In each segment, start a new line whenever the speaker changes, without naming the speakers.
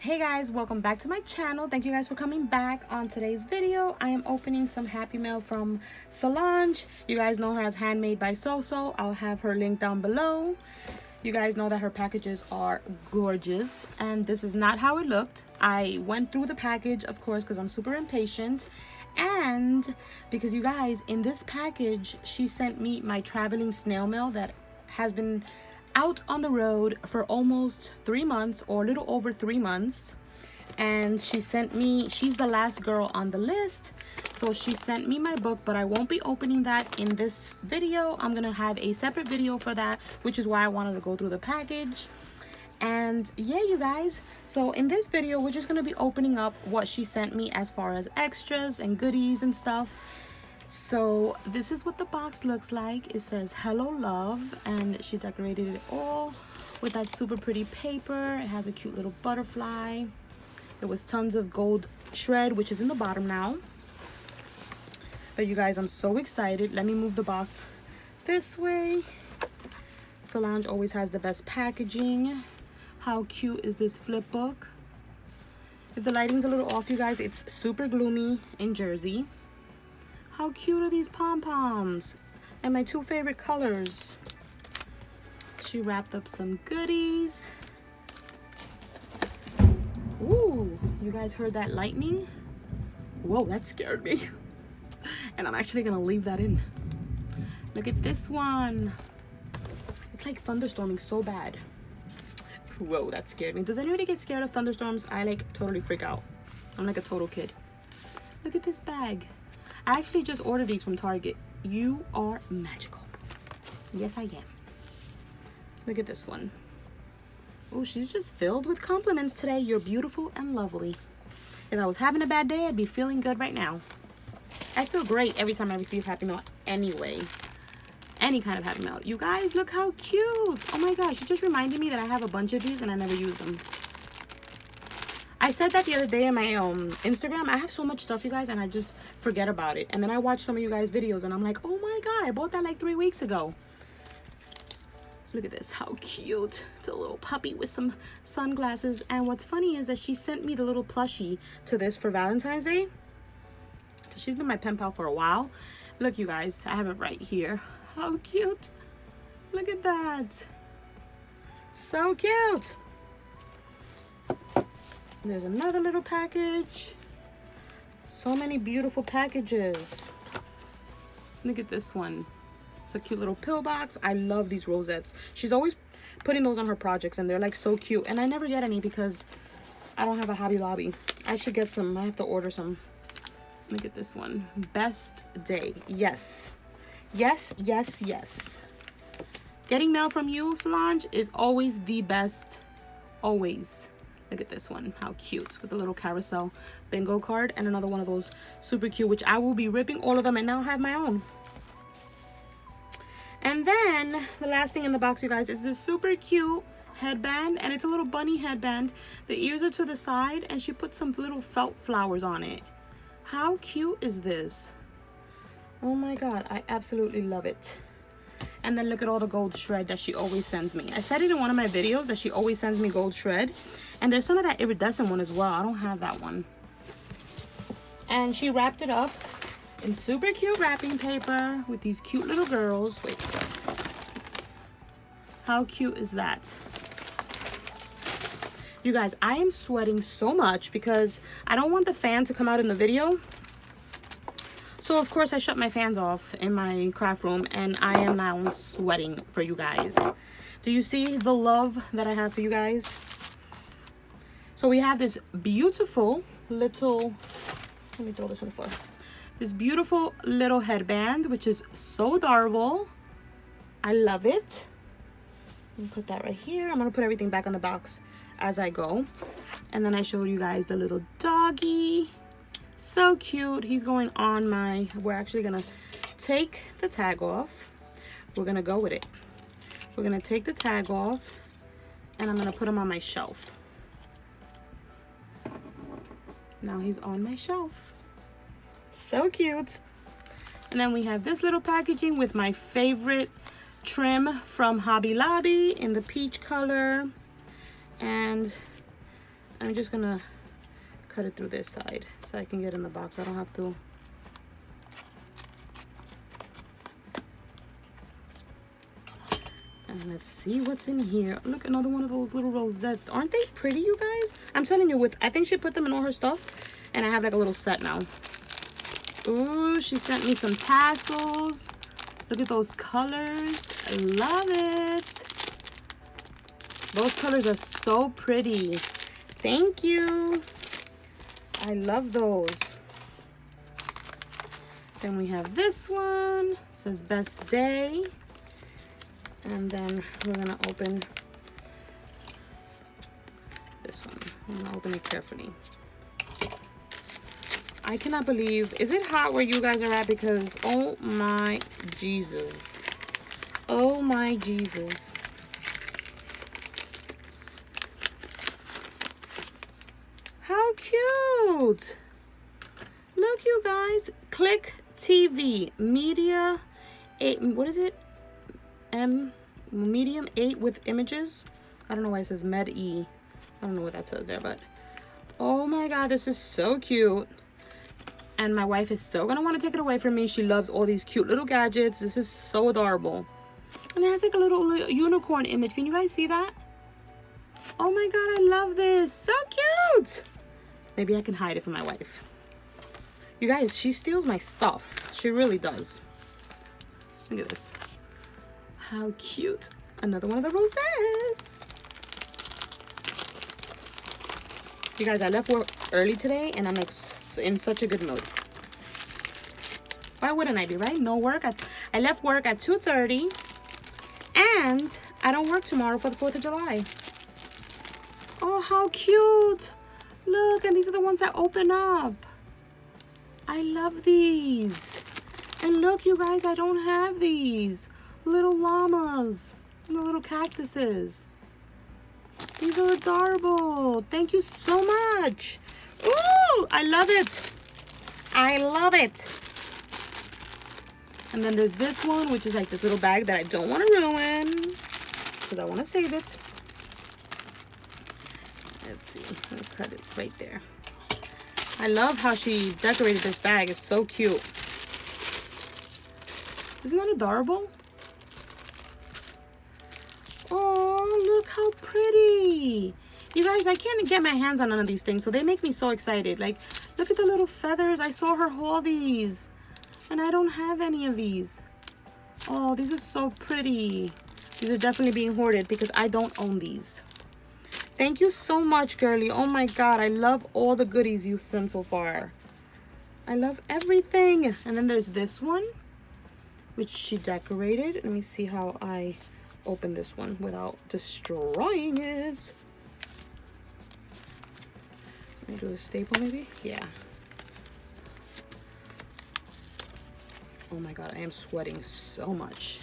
Hey guys, welcome back to my channel. Thank you guys for coming back. On today's video, I am opening some Happy Mail from Solange. You guys know her as Handmade by So. I'll have her link down below. You guys know that her packages are gorgeous, and this is not how it looked. I went through the package, of course, because I'm super impatient, and because you guys, in this package, she sent me my traveling snail mail that has been out on the road for almost 3 months, or a little over 3 months. And she sent me, she's the last girl on the list, so she sent me my book, but I won't be opening that in this video. I'm gonna have a separate video for that, which is why I wanted to go through the package. And yeah, you guys, so in this video we're just gonna be opening up what she sent me as far as extras and goodies and stuff. So this is what the box looks like. It says hello love, and she decorated it all with that super pretty paper. It has a cute little butterfly. There was tons of gold shred, which is in the bottom now. But you guys, I'm so excited. Let me move the box this way. Solange always has the best packaging. How cute is this flip book? If the lighting's a little off, you guys, it's super gloomy in Jersey. How cute are these pom-poms? And my two favorite colors. She wrapped up some goodies. Ooh, you guys heard that lightning? Whoa, that scared me. And I'm actually gonna leave that in. Look at this one. It's like thunderstorming so bad. Whoa, that scared me. Does anybody get scared of thunderstorms? I like totally freak out. I'm like a total kid. Look at this bag. I actually just ordered these from Target. You are magical. Yes, I am. Look at this one. Oh, she's just filled with compliments today. You're beautiful and lovely. If I was having a bad day, I'd be feeling good right now. I feel great every time I receive Happy Mail anyway. Any kind of Happy Mail. You guys, look how cute. Oh my gosh, it just reminded me that I have a bunch of these and I never use them. I said that the other day on my Instagram. I have so much stuff, you guys, and I just forget about it. And then I watch some of you guys' videos and I'm like, oh my god, I bought that like 3 weeks ago. Look at this, how cute. It's a little puppy with some sunglasses. And what's funny is that she sent me the little plushie to this for Valentine's Day. She's been my pen pal for a while. Look, you guys, I have it right here. How cute. Look at that. So cute. There's another little package. So many beautiful packages. Look at this one. It's a cute little pill box. I love these rosettes. She's always putting those on her projects and they're like so cute. And I never get any because I don't have a Hobby Lobby. I should get some. I have to order some. Look at this one. Best day. Yes. Yes, yes, yes. Getting mail from you, Solange, is always the best. Always. Look at this one, how cute, with a little carousel bingo card and another one of those super cute, which I will be ripping all of them and now have my own. And then the last thing in the box, you guys, is this super cute headband, and it's a little bunny headband. The ears are to the side and she put some little felt flowers on it. How cute is this? Oh my god, I absolutely love it. And then look at all the gold shred that she always sends me. I said it in one of my videos that she always sends me gold shred. And there's some of that iridescent one as well. I don't have that one. And she wrapped it up in super cute wrapping paper with these cute little girls. Wait. How cute is that? You guys, I am sweating so much because I don't want the fan to come out in the video. So of course I shut my fans off in my craft room and I am now sweating for you guys. Do you see the love that I have for you guys? So we have this beautiful little, let me throw this on the floor. This beautiful little headband, which is so adorable. I love it. Let me put that right here. I'm gonna put everything back on the box as I go. And then I showed you guys the little doggy. So cute. He's going on my, we're actually gonna take the tag off. We're gonna go with it. We're gonna take the tag off and I'm gonna put him on my shelf. Now he's on my shelf. So cute. And then we have this little packaging with my favorite trim from Hobby Lobby in the peach color. And I'm just gonna cut it through this side so I can get in the box. I don't have to. And let's see what's in here. Look, another one of those little rosettes. Aren't they pretty, you guys? I'm telling you, I think she put them in all her stuff, and I have like a little set now. Ooh, she sent me some tassels. Look at those colors. I love it. Those colors are so pretty. Thank you. I love those. Then we have this one. It says best day. And then we're gonna open this one. I'm gonna open it carefully. I cannot believe, is it hot where you guys are at? Because, oh my Jesus. Oh my Jesus. How cute. Look, you guys. Click TV. Media 8. What is it? Medium 8 with images. I don't know why it says Med E. I don't know what that says there, but oh my God, this is so cute. And my wife is so gonna want to take it away from me. She loves all these cute little gadgets. This is so adorable. And it has like a little unicorn image. Can you guys see that? Oh my God, I love this. So cute. Maybe I can hide it from my wife. You guys, she steals my stuff. She really does. Look at this. How cute. Another one of the rosettes. You guys, I left work early today and I'm like in such a good mood. Why wouldn't I be, right? No work. I left work at 2:30 and I don't work tomorrow for the 4th of July. Oh, how cute. Look, and these are the ones that open up. I love these. And look, you guys, I don't have these. Little llamas. And the little cactuses. These are adorable. Thank you so much. Ooh, I love it. I love it. And then there's this one, which is like this little bag that I don't want to ruin because I want to save it. Let's see. I'll cut it right there. I love how she decorated this bag. It's so cute. Isn't that adorable? Oh, look how pretty. You guys, I can't get my hands on none of these things, so they make me so excited. Like, look at the little feathers. I saw her haul these, and I don't have any of these. Oh, these are so pretty. These are definitely being hoarded because I don't own these. Thank you so much, girlie. Oh my God, I love all the goodies you've sent so far. I love everything. And then there's this one, which she decorated. Let me see how I open this one without destroying it. Let me do a staple maybe? Yeah. Oh my God, I am sweating so much.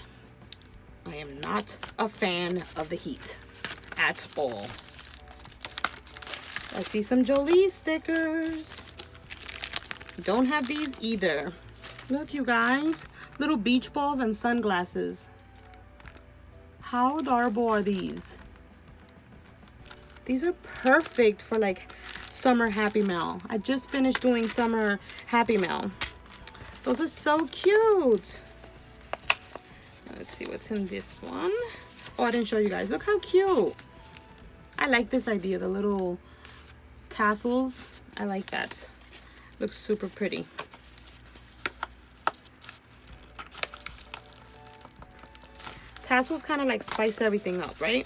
I am not a fan of the heat at all. I see some Jolie stickers. Don't have these either. Look, you guys. Little beach balls and sunglasses. How adorable are these? These are perfect for like summer Happy Mail. I just finished doing summer Happy Mail. Those are so cute. Let's see what's in this one. Oh, I didn't show you guys. Look how cute. I like this idea, the little tassels. I like that. Looks super pretty. Tassels kind of like spice everything up, right?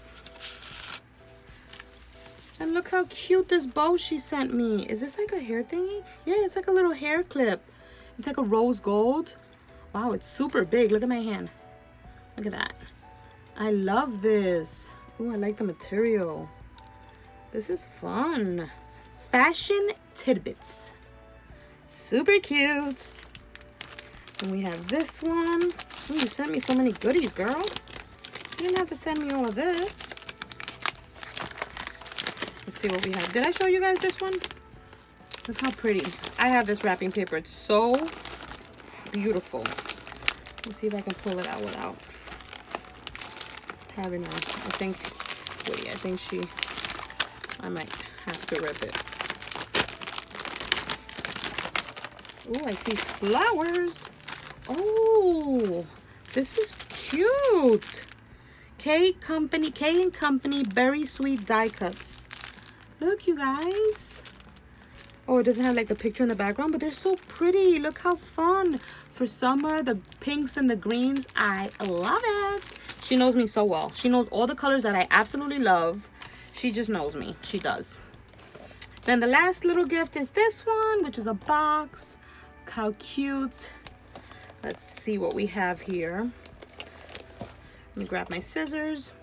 And look how cute this bow she sent me. Is this like a hair thingy? Yeah, it's like a little hair clip. It's like a rose gold. Wow, it's super big. Look at my hand. Look at that. I love this. Oh, I like the material. This is fun. Fashion tidbits. Super cute. And we have this one. Oh, you sent me so many goodies, girl. You didn't have to send me all of this. Let's see what we have. Did I show you guys this one? Look how pretty. I have this wrapping paper. It's so beautiful. Let's see if I can pull it out without having her. I think Have to rip it. Oh, I see flowers. Oh, this is cute. K and Company Berry Sweet die cuts. Look, you guys. Oh, it doesn't have like the picture in the background, but they're so pretty. Look how fun. For summer, the pinks and the greens. I love it. She knows me so well. She knows all the colors that I absolutely love. She just knows me. She does. Then the last little gift is this one, which is a box. Look how cute. Let's see what we have here. Let me grab my scissors.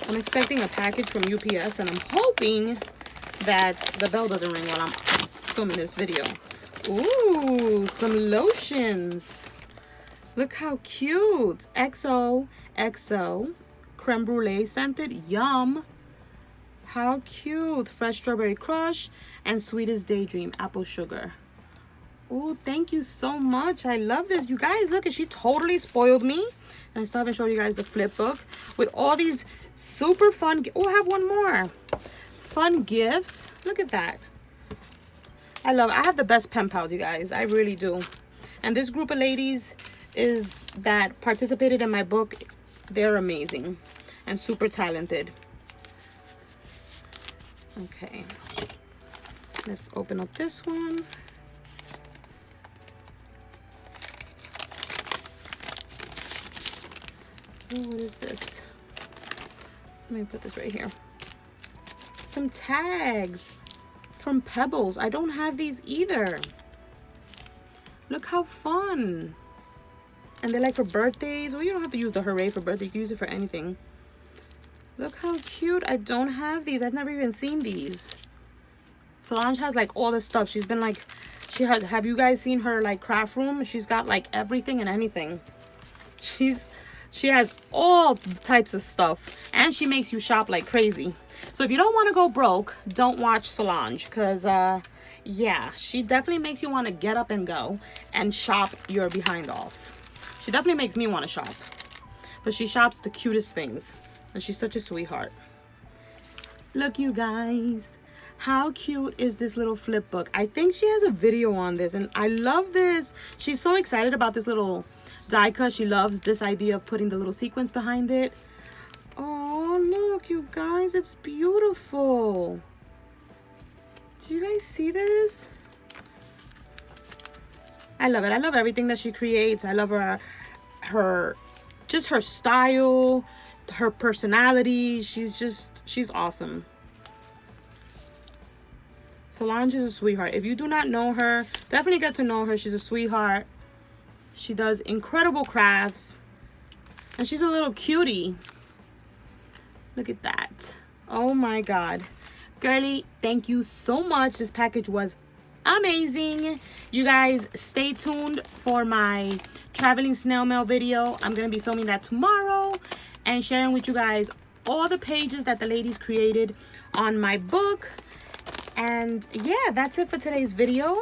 I'm expecting a package from UPS, and I'm hoping that the bell doesn't ring while I'm filming this video. Ooh, some lotions. Look how cute. XO creme brulee scented. Yum. How cute. Fresh strawberry crush and sweetest daydream apple sugar. Oh, thank you so much. I love this. You guys, look, she totally spoiled me. And I still haven't showed you guys the flip book with all these super fun. Oh, I have one more. Fun gifts. Look at that. I have the best pen pals, you guys. I really do. And this group of ladies that participated in my book, they're amazing and super talented. Okay. Let's open up this one. Oh, what is this? Let me put this right here. Some tags from Pebbles. I don't have these either. Look how fun. And they're like for birthdays. Well, you don't have to use the hooray for birthday. You can use it for anything. Look how cute. I don't have these. I've never even seen these. Solange has like all this stuff. She's been like, have you guys seen her like craft room? She's got like everything and anything. She has all types of stuff, and she makes you shop like crazy. So if you don't want to go broke, don't watch Solange, because yeah, she definitely makes you want to get up and go and shop your behind off. She definitely makes me want to shop, but she shops the cutest things, and she's such a sweetheart. Look, you guys, how cute is this little flip book? I think she has a video on this, and I love this. She's so excited about this little die cut. She loves this idea of putting the little sequins behind it. Oh, look, you guys, it's beautiful. Do you guys see this? I love it. I love everything that she creates. I love her style, her personality. She's awesome. Solange is a sweetheart. If you do not know her, definitely get to know her. She's a sweetheart. She does incredible crafts. And she's a little cutie. Look at that. Oh my God. Girly, thank you so much. This package was amazing. You guys, stay tuned for my traveling snail mail video. I'm going to be filming that tomorrow and sharing with you guys all the pages that the ladies created on my book. And yeah, that's it for today's video.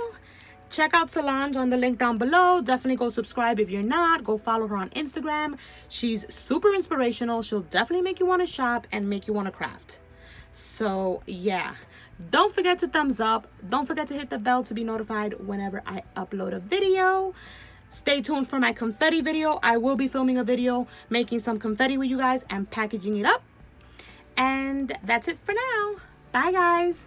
Check out Solange on the link down below. Definitely go subscribe if you're not. Go follow her on Instagram. She's super inspirational. She'll definitely make you want to shop and make you want to craft. So yeah, don't forget to thumbs up. Don't forget to hit the bell to be notified whenever I upload a video. Stay tuned for my confetti video. I will be filming a video making some confetti with you guys and packaging it up. And that's it for now. Bye, guys.